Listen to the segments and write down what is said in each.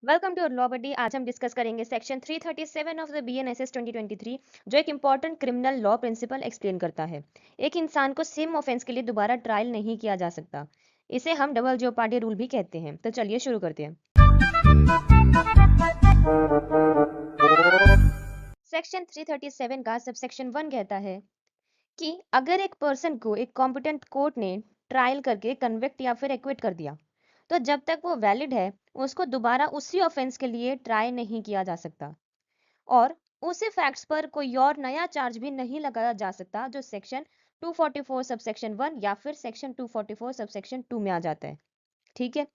Welcome to law बडी। आज हम discuss करेंगे सेक्शन 337 ऑफ द बीएनएसएस 2023, जो एक important criminal law principal explain करता है। एक इंसान को सेम ऑफेंस के लिए दोबारा ट्रायल नहीं किया जा सकता। इसे हम डबल जेओपार्डी रूल भी कहते हैं। तो चलिए शुरू करते हैं। सेक्शन 337 का सबसेक्शन 1 कहता है कि अगर एक पर्सन को एक कॉम्पिटेंट कोर्ट ने ट्रायल करके कन्विक्ट या फिर एक्विट कर दिया, तो जब तक वो वैलिड है उसको दोबारा उसी ऑफेंस के लिए ट्राई नहीं किया जा सकता और उसी फैक्ट्स पर कोई और नया चार्ज भी नहीं लगाया जा सकता जो सेक्शन 244 सबसेक्शन 1 या फिर सेक्शन 244 सबसेक्शन 2 में आ जाता है। ठीक है।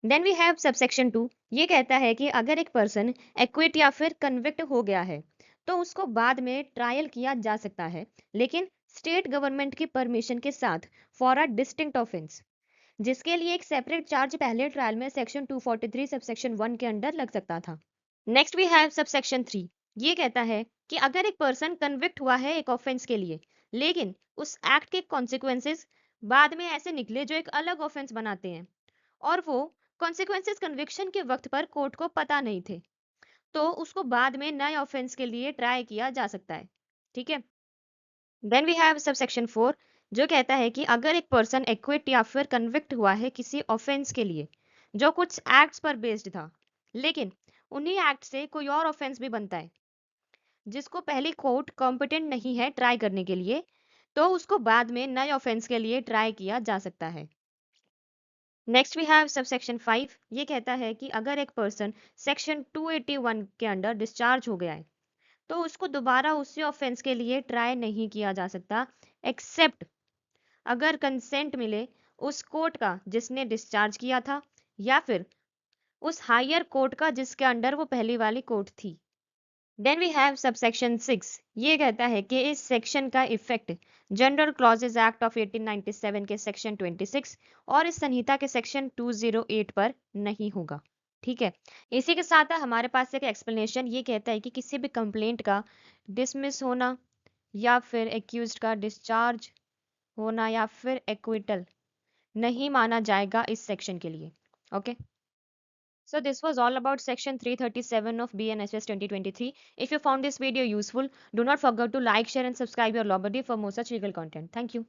Then we have subsection 2। ये कहता है कि अगर एक पर्सन एक्विट या फिर कन्विक्ट हो गया है तो उसको बाद में ट्रायल किया जा सकता है, लेकिन स्टेट गवर्नमेंट की परमिशन के साथ फॉर अ डिस्टिंक्ट ऑफेंस, जिसके लिए एक सेपरेट चार्ज पहले ट्रायल में सेक्शन 243 सबसेक्शन 1 के अंडर लग सकता था। Next we have subsection 3। ये कहता है कि अगर एक पर्सन कन्विक्ट हुआ है एक ऑफेंस के लिए, लेकिन उस एक्ट के कॉन्सिक्वेंसेस बाद में ऐसे निकले जो एक अलग ऑफेंस बनाते हैं और वो कॉन्सिक्वेंसेस कन्विक्शन के वक्त पर कोर्ट को पता नहीं थे, तो उसको बाद में नए ऑफेंस के लिए ट्राई किया जा सकता है। ठीक है। देन वी हैव सबसेक्शन 4, जो कहता है कि अगर एक पर्सन एक्विट या फिर कन्विक्ट हुआ है किसी ऑफेंस के लिए जो कुछ एक्ट्स पर बेस्ड था, लेकिन उन्हीं एक्ट से कोई और ऑफेंस भी बनता है जिसको पहली कोर्ट कॉम्पिटेंट नहीं है ट्राई करने के लिए, तो उसको बाद में नए ऑफेंस के लिए ट्राई किया जा सकता है। Next we have subsection 5। ये कहता है कि अगर एक पर्सन सेक्शन 281 के अंडर डिस्चार्ज हो गया है तो उसको दोबारा उसी ऑफेंस के लिए ट्राई नहीं किया जा सकता, एक्सेप्ट अगर कंसेंट मिले उस कोर्ट का जिसने डिस्चार्ज किया था या फिर उस हायर कोर्ट का जिसके अंडर वो पहली वाली कोर्ट थी। Then we have subsection 6। ये कहता है कि इस सेक्शन का effect general clauses act of 1897 के सेक्शन 26 और इस संहिता के सेक्शन 208 पर नहीं होगा। ठीक है। इसी के साथ हमारे पास एक एक्सप्लेनेशन ये कहता है कि किसी भी कंप्लेंट का डिसमिस होना या फिर एक्यूज्ड का डिस्चार्ज होना या फिर एक्विटल नहीं माना जाएगा इस सेक्शन के लिए। Okay. So this was all about section 337 of BNSS 2023. If you found this video useful, do not forget to like, share and subscribe your Law Buddy for more such legal content. Thank you.